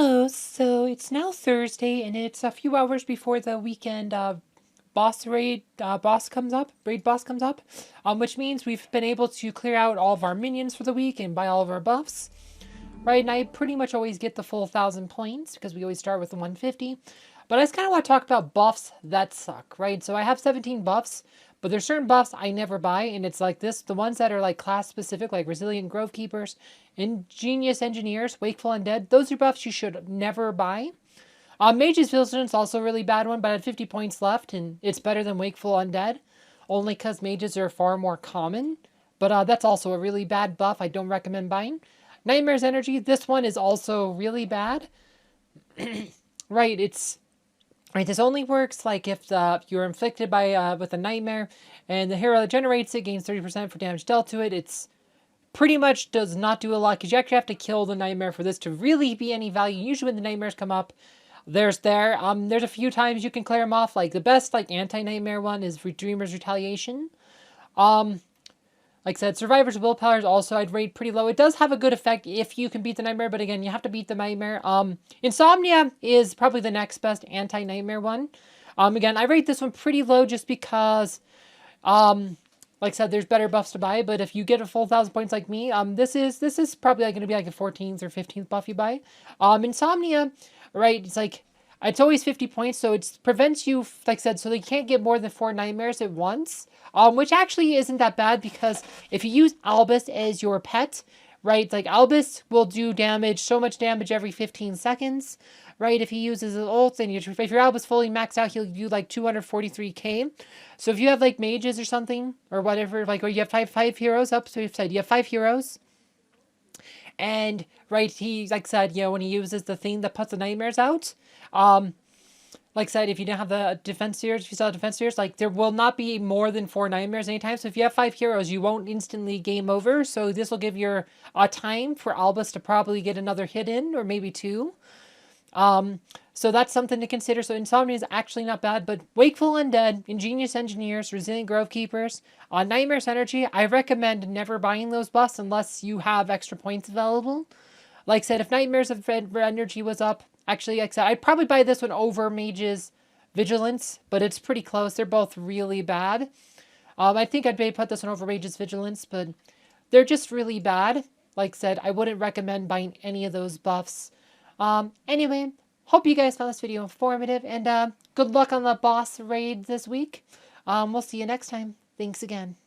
Hello, so it's now Thursday and it's a few hours before the weekend raid boss comes up, which means we've been able to clear out all of our minions for the week and buy all of our buffs, right? And I pretty much always get the full 1,000 points because we always start with the 150. But I just kind of want to talk about buffs that suck, right? So I have 17 buffs, but there's certain buffs I never buy, and it's like this. The ones that are like class specific, like Resilient Grove Keepers, Ingenious Engineers, Wakeful Undead, those are buffs you should never buy. Mage's Vigilance also a really bad one, but I had 50 points left, and it's better than Wakeful Undead, only because mages are far more common. But that's also a really bad buff I don't recommend buying. Nightmare's Energy, this one is also really bad. Right, it's right, this only works like if you're inflicted by with a nightmare, and the hero that generates it gains 30% for damage dealt to it. It's pretty much does not do a lot because you actually have to kill the nightmare for this to really be any value. Usually when the nightmares come up, there's a few times you can clear them off. Like the best like anti-nightmare one is Dreamer's Retaliation. Like I said, Survivor's Willpower is also I'd rate pretty low. It does have a good effect if you can beat the nightmare, but again, you have to beat the nightmare. Insomnia is probably the next best anti-nightmare one. Again, I rate this one pretty low just because, like I said, there's better buffs to buy. But if you get a full 1,000 points like me, this is probably like going to be like a 14th or 15th buff you buy. Insomnia, right? It's like it's always 50 points, so it prevents you, like I said, so they can't get more than 4 nightmares at once. Which actually isn't that bad because if you use Albus as your pet, right, like Albus will do damage, so much damage every 15 seconds, right? If he uses his ult, and if your Albus fully maxed out, he'll do like 243k. So if you have like mages or something, or whatever, like, or you have five heroes up, so you have 5 heroes, and right, he, like I said, when he uses the thing that puts the nightmares out, like I said, if you don't have the defense seers, if you still have defense seers, like there will not be more than 4 nightmares anytime. So if you have 5 heroes, you won't instantly game over. So this will give your time for Albus to probably get another hit in, or maybe 2. So that's something to consider. So Insomnia is actually not bad, but Wakeful Undead, Ingenious Engineers, Resilient Grove Keepers, Nightmare's Energy, I recommend never buying those buffs unless you have extra points available. Like I said, if Nightmare's Energy was up, actually, like I said, I'd probably buy this one over Mage's Vigilance, but it's pretty close. They're both really bad. I think I'd maybe put this one over Mage's Vigilance, but they're just really bad. Like I said, I wouldn't recommend buying any of those buffs. Anyway, hope you guys found this video informative, and good luck on the boss raid this week. We'll see you next time. Thanks again.